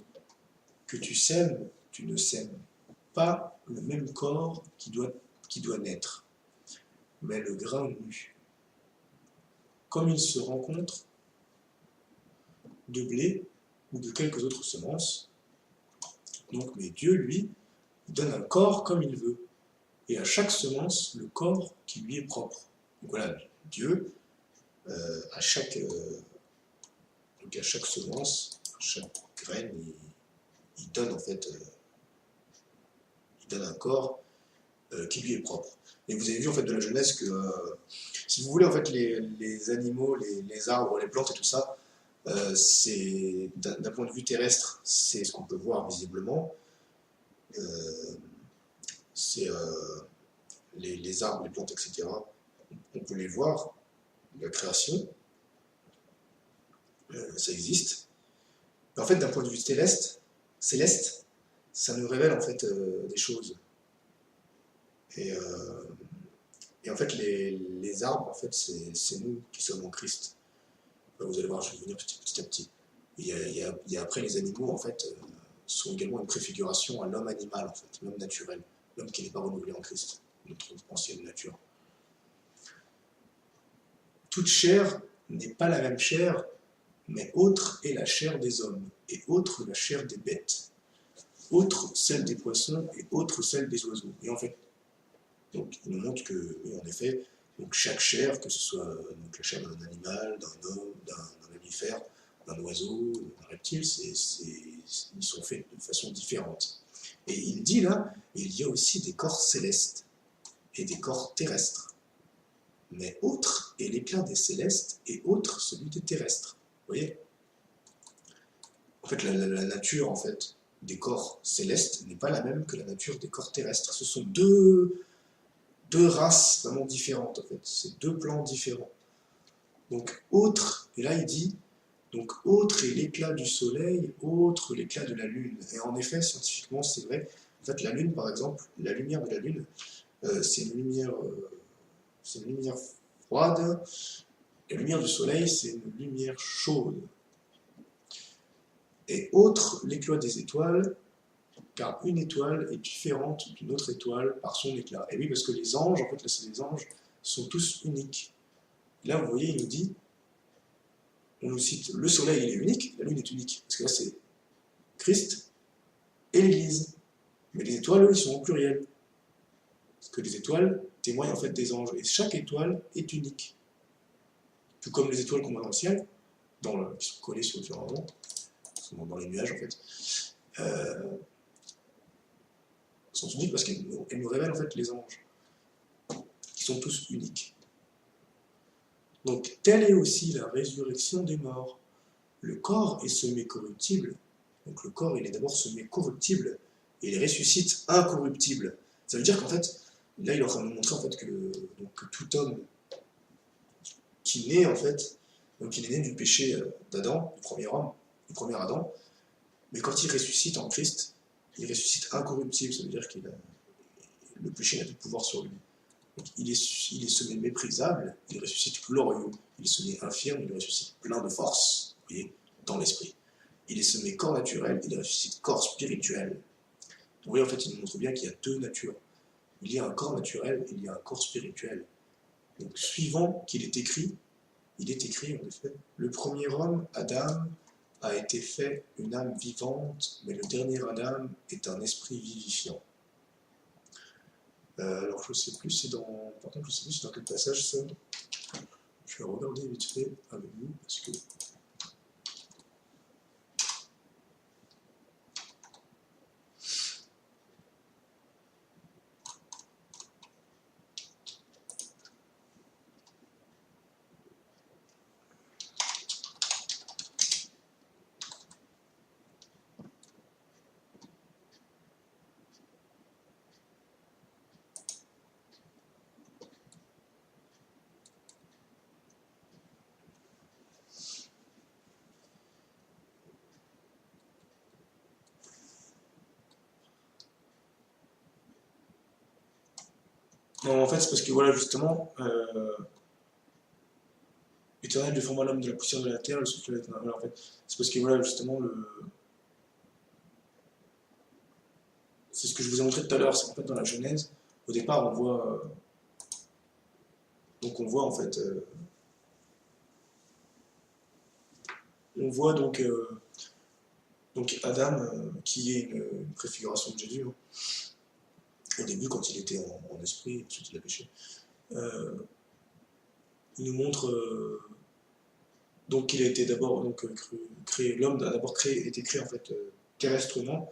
que tu sèmes, tu ne sèmes pas le même corps qui doit naître, mais le grain nu. Comme il se rencontre de blé ou de quelques autres semences, donc, mais Dieu, lui, donne un corps comme il veut, et à chaque semence, le corps qui lui est propre. » Donc voilà, Dieu, à chaque semence, à chaque graine, il donne en fait, il donne un corps qui lui est propre. Et vous avez vu en fait de la Genèse que, si vous voulez, en fait, les animaux, les arbres, les plantes et tout ça, c'est d'un point de vue terrestre, c'est ce qu'on peut voir visiblement. C'est les arbres, les plantes, etc. On peut les voir, la création, ça existe. Mais en fait, d'un point de vue céleste, ça nous révèle en fait des choses. Et en fait, les arbres, en fait, c'est nous qui sommes en Christ. Vous allez voir, je vais venir petit à petit. Il y a après les animaux, en fait, sont également une préfiguration à l'homme animal, en fait, l'homme naturel, l'homme qui n'est pas renouvelé en Christ, notre ancienne nature. Toute chair n'est pas la même chair, mais autre est la chair des hommes, et autre la chair des bêtes, autre celle des poissons, et autre celle des oiseaux. Et en fait, donc, il nous montre que, oui, en effet, donc chaque chair, que ce soit donc la chair d'un animal, d'un homme, d'un mammifère, d'un oiseau, d'un reptile, ils sont faits de façon différente. Et il dit là, il y a aussi des corps célestes et des corps terrestres. Mais autre est l'éclat des célestes et autre celui des terrestres. Vous voyez? En fait, la nature en fait, des corps célestes n'est pas la même que la nature des corps terrestres. Ce sont deux races vraiment différentes, en fait. C'est deux plans différents. Donc, autre, et là il dit, donc autre est l'éclat du soleil, autre l'éclat de la lune. Et en effet, scientifiquement, c'est vrai. En fait, la lune, par exemple, la lumière de la lune, c'est une lumière froide. La lumière du soleil, c'est une lumière chaude. Et autre l'éclat des étoiles, car une étoile est différente d'une autre étoile par son éclat. Et oui, parce que les anges, en fait, là, c'est les anges, sont tous uniques. Et là, vous voyez, il nous dit, on nous cite, le soleil, il est unique, la lune est unique. Parce que là, c'est Christ et l'Église. Mais les étoiles, eux, ils sont au pluriel. Parce que les étoiles témoignent en fait des anges. Et chaque étoile est unique. Tout comme les étoiles qu'on voit dans le ciel, qui sont collées sur le firmament, dans les nuages, en fait, sont uniques parce qu'elles nous révèlent en fait les anges, qui sont tous uniques. Donc, telle est aussi la résurrection des morts. Le corps est semé corruptible. Donc, le corps, il est d'abord semé corruptible, et il ressuscite incorruptible. Ça veut dire qu'en fait, là, il est en train de nous montrer en fait que tout homme qui naît, en fait, donc il est né du péché d'Adam, du premier homme, du premier Adam, mais quand il ressuscite en Christ, il ressuscite incorruptible. Ça veut dire que le péché n'a plus de pouvoir sur lui. Donc, il est semé méprisable, il ressuscite glorieux. Il est semé infirme, il ressuscite plein de force, vous voyez, dans l'esprit. Il est semé corps naturel, il ressuscite corps spirituel. Vous voyez, en fait, il nous montre bien qu'il y a deux natures. Il y a un corps naturel et il y a un corps spirituel. Donc, suivant qu'il est écrit, il est écrit, en effet, le premier homme, Adam, a été fait une âme vivante, mais le dernier Adam est un esprit vivifiant. Alors je ne sais plus, par contre, je sais plus c'est dans quel passage ça. Je vais regarder vite fait avec vous parce que. Non, en fait, c'est parce que voilà, justement, L'Éternel déforma l'homme de la poussière de la terre, le souffle de l'Éternel. Voilà, en fait, c'est parce que voilà, justement, c'est ce que je vous ai montré tout à l'heure, c'est qu'en fait, dans la Genèse, au départ, on voit, donc on voit en fait, on voit donc Adam, qui est une préfiguration de Jésus, hein. Au début, quand il était en esprit, ensuite il a péché. Il nous montre donc qu'il a été d'abord créé, l'homme a d'abord été créé en fait terrestrement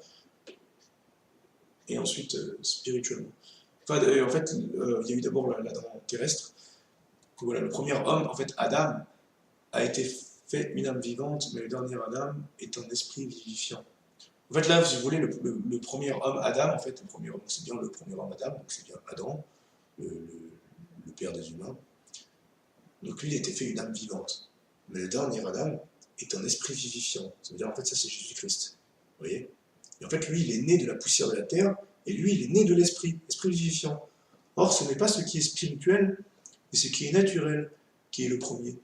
et ensuite spirituellement. Enfin, en fait, il y a eu d'abord l'Adam terrestre. Voilà, le premier homme, en fait, Adam, a été fait une âme vivante, mais le dernier Adam est un esprit vivifiant. En fait, là, si vous voulez, le premier homme Adam, en fait, le premier homme, c'est bien le premier homme Adam, donc c'est bien Adam, le père des humains. Donc lui, il a été fait une âme vivante. Mais le dernier Adam est un esprit vivifiant. Ça veut dire, en fait, ça, c'est Jésus-Christ. Vous voyez? Et en fait, lui, il est né de la poussière de la terre, et lui, il est né de l'esprit vivifiant. Or, ce n'est pas ce qui est spirituel, mais ce qui est naturel, qui est le premier.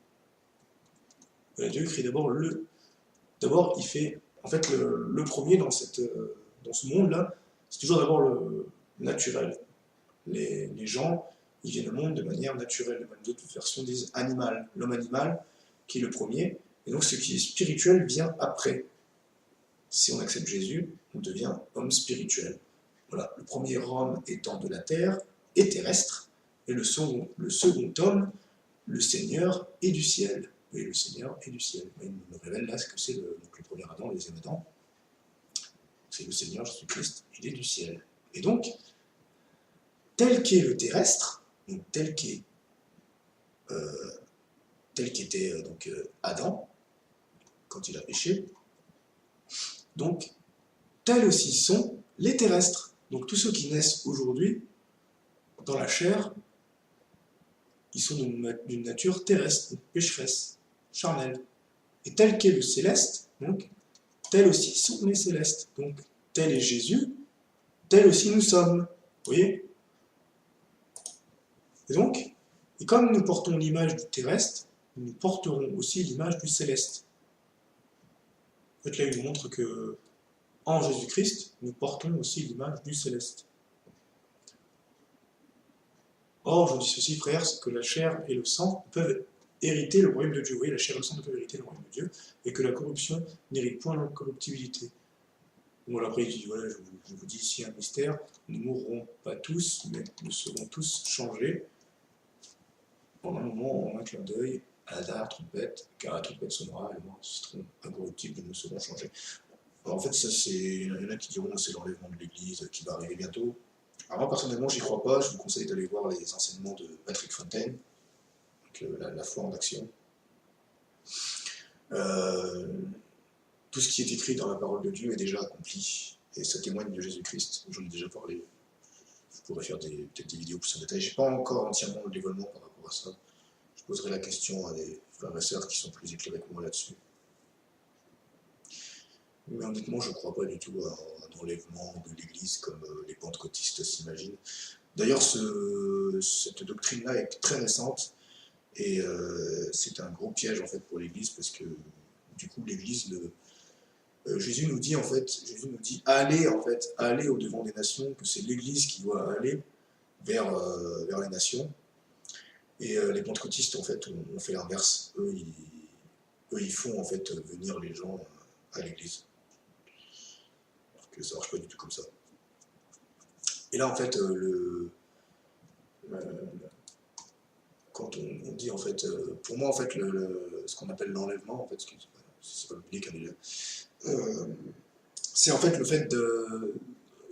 Dieu crée d'abord D'abord, il fait. En fait, le premier dans ce monde-là, c'est toujours d'abord le naturel. Les gens, ils viennent au monde de manière naturelle. D'autres versions disent animal. L'homme animal, qui est le premier. Et donc, ce qui est spirituel vient après. Si on accepte Jésus, on devient homme spirituel. Voilà, le premier homme étant de la terre et terrestre, et le second homme, le Seigneur est du ciel. Et le Seigneur est du ciel. Il nous révèle là ce que c'est le premier Adam, le deuxième Adam. C'est le Seigneur Jésus-Christ, il est du ciel. Et donc, tel qu'est le terrestre, donc tel qu'était Adam, quand il a péché, donc, tels aussi sont les terrestres. Donc tous ceux qui naissent aujourd'hui, dans la chair, ils sont d'une nature terrestre, pécheresse, charnelle. Et tel qu'est le céleste, donc, tel aussi sont les célestes. Donc, tel est Jésus, tel aussi nous sommes. Vous voyez? Et donc, et comme nous portons l'image du terrestre, nous porterons aussi l'image du céleste. En fait, là, il nous montre que en Jésus-Christ, nous portons aussi l'image du céleste. Or, je vous dis ceci, frères, c'est que la chair et le sang peuvent hériter le royaume de Dieu. Vous voyez, la chair et le sang ne peuvent hériter le royaume de Dieu, et que la corruption n'hérite point l'incorruptibilité. Bon, après, il dit, voilà, je vous dis ici un mystère, nous ne mourrons pas tous, mais nous serons tous changés. Pendant un moment, en un clin d'œil, à la trompette, car la trompette sonnera, et nous serons incorruptibles, nous serons changés. Alors, en fait, ça, il y en a qui diront, c'est l'enlèvement de l'Église qui va arriver bientôt. Alors moi personnellement j'y crois pas, je vous conseille d'aller voir les enseignements de Patrick Fontaine, donc, la foi en action. Tout ce qui est écrit dans la parole de Dieu est déjà accompli, et ça témoigne de Jésus-Christ, j'en ai déjà parlé. Je pourrais faire peut-être des vidéos plus en détail, j'ai pas encore entièrement le dévoilement par rapport à ça. Je poserai la question à des frères et sœurs qui sont plus éclairés que moi là-dessus. Mais honnêtement, je ne crois pas du tout à un enlèvement de l'Église comme les pentecôtistes s'imaginent. D'ailleurs, cette doctrine-là est très récente et c'est un gros piège en fait pour l'Église parce que du coup l'Église, Jésus nous dit allez au devant des nations, que c'est l'Église qui doit aller vers les nations. Et les pentecôtistes en fait ont fait l'inverse. Eux, ils font en fait venir les gens à l'Église. Que ça marche pas du tout comme ça. Et là en fait quand on dit en fait pour moi en fait ce qu'on appelle l'enlèvement en fait c'est pas biblique c'est en fait le fait de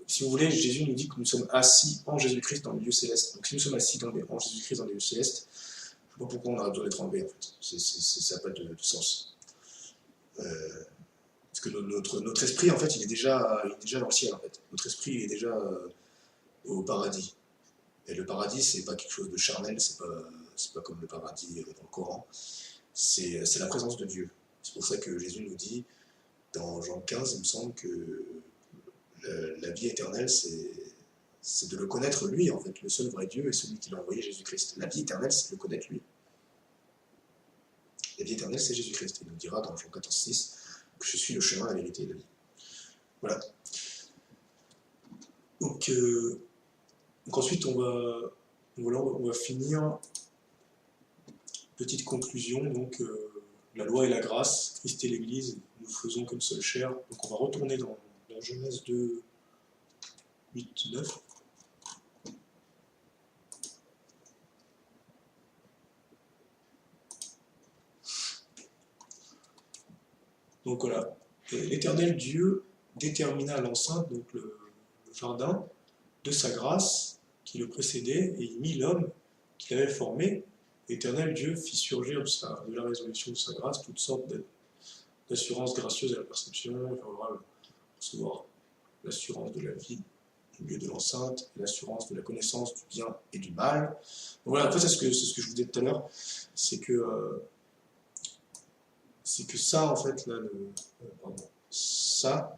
si vous voulez Jésus nous dit que nous sommes assis en Jésus-Christ dans les lieux célestes. Donc si nous sommes assis en Jésus-Christ dans les lieux célestes, je ne sais pas pourquoi on a besoin d'être enlevé en fait. Ça n'a pas de sens. Parce que notre esprit, en fait, il est déjà dans le ciel, en fait. Notre esprit, il est déjà au paradis. Et le paradis, c'est pas quelque chose de charnel, c'est pas comme le paradis dans le Coran. C'est la présence de Dieu. C'est pour ça que Jésus nous dit, dans Jean 15, il me semble que la vie éternelle, c'est de le connaître lui, en fait, le seul vrai Dieu et celui qui l'a envoyé, Jésus-Christ. La vie éternelle, c'est de le connaître lui. La vie éternelle, c'est Jésus-Christ. Il nous dira dans Jean 14,6 que je suis le chemin, la vérité et la vie. Voilà. Donc ensuite, on va finir. Petite conclusion, donc la loi et la grâce, Christ et l'Église, nous faisons qu'une seule chair. Donc on va retourner dans Genèse 2, 8, 9. Donc voilà, l'Éternel Dieu détermina l'enceinte, donc le jardin, de sa grâce qui le précédait, et il mit l'homme qu'il avait formé. L'Éternel Dieu fit surgir de la résolution de sa grâce toutes sortes d'assurances gracieuses à la perception. Il faudra recevoir l'assurance de la vie au milieu de l'enceinte, et l'assurance de la connaissance du bien et du mal. Donc voilà, en fait, c'est ce que je vous disais tout à l'heure, c'est que ça, en fait, là, ça,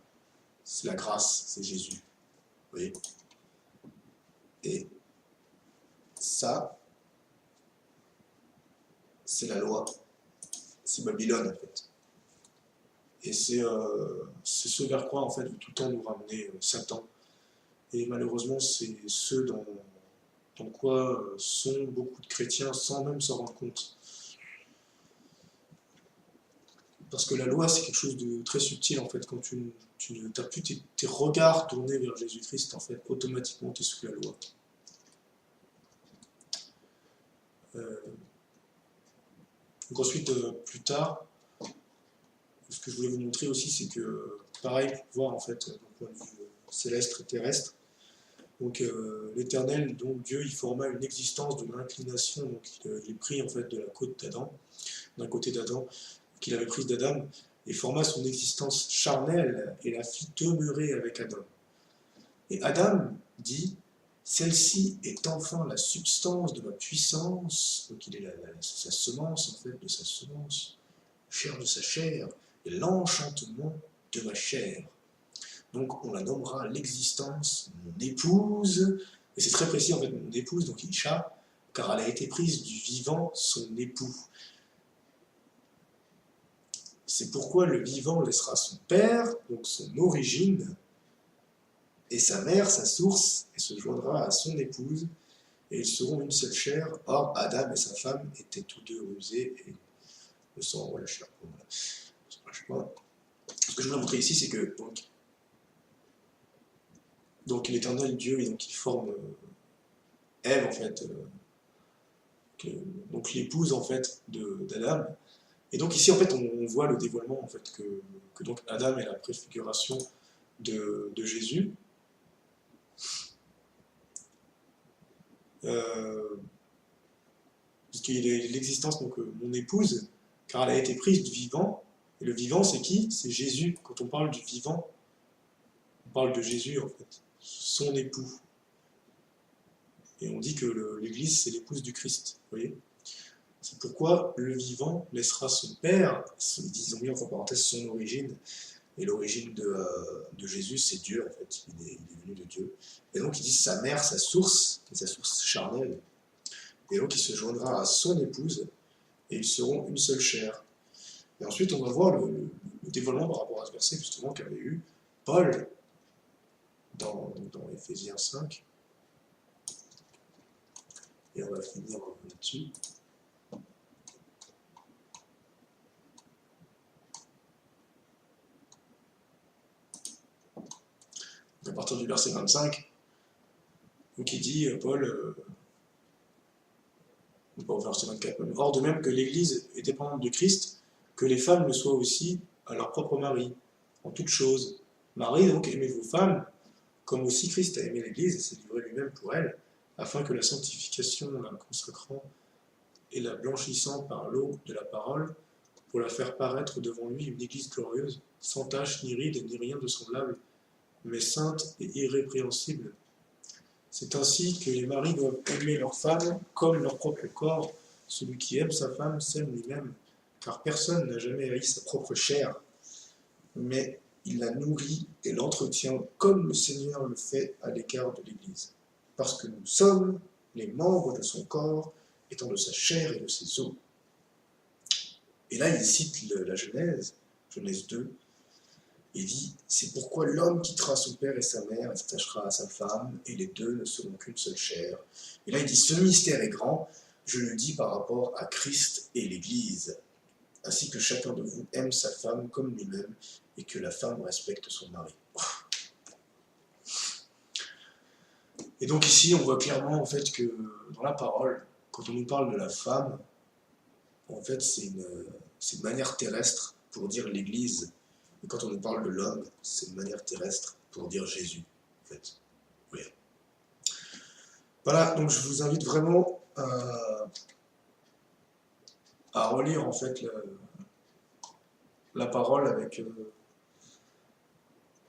c'est la grâce, c'est Jésus. Vous voyez? Et ça, c'est la loi. C'est Babylone, en fait. Et c'est ce vers quoi, en fait, veut tout le temps nous ramener Satan. Et malheureusement, c'est ce dans quoi sont beaucoup de chrétiens sans même s'en rendre compte. Parce que la loi, c'est quelque chose de très subtil, en fait. Quand tu n'as plus tes regards tournés vers Jésus-Christ, en fait, automatiquement, tu es sous la loi. Donc ensuite, plus tard, ce que je voulais vous montrer aussi, c'est que, pareil, pour voir, en fait, d'un point de vue céleste et terrestre, donc l'Éternel, donc Dieu, il forma une existence de l'inclination, donc il est pris, en fait, de la côte d'Adam, d'un côté d'Adam, qu'il avait prise d'Adam, et forma son existence charnelle et la fit demeurer avec Adam. Et Adam dit, celle-ci est enfin la substance de ma puissance, donc il est sa semence, en fait, de sa semence, chair de sa chair, et l'enchantement de ma chair. Donc on la nommera l'existence, mon épouse, et c'est très précis, en fait, mon épouse, donc Isha, car elle a été prise du vivant, son époux. C'est pourquoi le vivant laissera son père, donc son origine, et sa mère, sa source, et se joindra à son épouse, et ils seront une seule chair. Or, Adam et sa femme étaient tous deux rusés et ne s'en relâchèrent pas. Ce que je voudrais montrer ici, c'est que donc l'Éternel Dieu, donc, il forme Ève, en fait, donc l'épouse, en fait, d'Adam. Et donc ici, en fait, on voit le dévoilement, en fait, que donc Adam est la préfiguration de Jésus. Puisqu'il est l'existence, donc mon épouse, car elle a été prise du vivant. Et le vivant, c'est qui? C'est Jésus. Quand on parle du vivant, on parle de Jésus, en fait, son époux. Et on dit que l'Église, c'est l'épouse du Christ. Vous voyez? C'est pourquoi le vivant laissera son père, disons bien entre parenthèses son origine, et l'origine de Jésus, c'est Dieu, en fait, il est venu de Dieu. Et donc il dit sa mère, sa source, qui est sa source charnelle, et donc il se joindra à son épouse, et ils seront une seule chair. Et ensuite on va voir le dévoilement par rapport à ce verset, justement, qu'avait eu Paul dans Éphésiens 5. Et on va finir là-dessus. À partir du verset 25, donc il dit, Paul, au verset 24, or de même que l'Église est dépendante de Christ, que les femmes le soient aussi à leur propre mari, en toutes choses. Marie, donc, aimez vos femmes, comme aussi Christ a aimé l'Église et s'est livré lui-même pour elle, afin que la sanctification, la consacrant et la blanchissant par l'eau de la parole, pour la faire paraître devant lui une Église glorieuse, sans tache, ni ride, ni rien de semblable, mais sainte et irrépréhensible. C'est ainsi que les maris doivent aimer leurs femmes comme leur propre corps. Celui qui aime sa femme s'aime lui-même, car personne n'a jamais haï sa propre chair, mais il la nourrit et l'entretient comme le Seigneur le fait à l'égard de l'Église. Parce que nous sommes les membres de son corps, étant de sa chair et de ses os. Et là, il cite la Genèse, Genèse 2, il dit « C'est pourquoi l'homme quittera son père et sa mère et s'attachera à sa femme, et les deux ne seront qu'une seule chair. » Et là, il dit « Ce mystère est grand, je le dis par rapport à Christ et l'Église, ainsi que chacun de vous aime sa femme comme lui-même, et que la femme respecte son mari. » Et donc ici, on voit clairement en fait que dans la parole, quand on nous parle de la femme, en fait, c'est une manière terrestre pour dire l'Église. Et quand on nous parle de l'homme, c'est une manière terrestre pour dire Jésus, en fait. Oui. Voilà, donc je vous invite vraiment à relire en fait la parole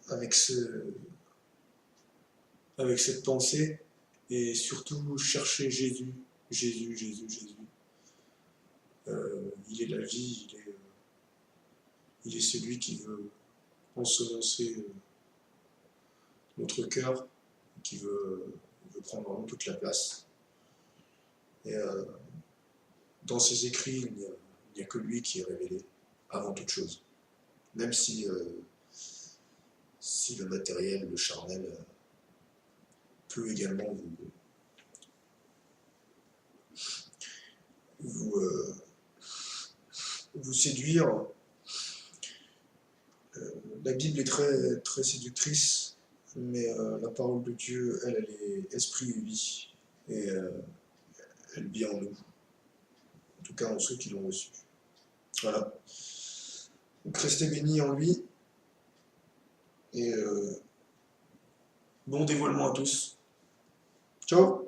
avec cette pensée, et surtout chercher Jésus, Jésus, Jésus, Jésus. Il est la vie, il est celui qui veut ensemencer notre cœur, qui veut prendre vraiment toute la place. Et dans ses écrits, il n'y a que lui qui est révélé avant toute chose. Même si le matériel, le charnel, peut également vous séduire. La Bible est très, très séductrice, mais la parole de Dieu, elle est esprit et vie, et elle vit en nous, en tout cas en ceux qui l'ont reçu. Voilà. Donc restez bénis en lui, et bon dévoilement à tous. Ciao!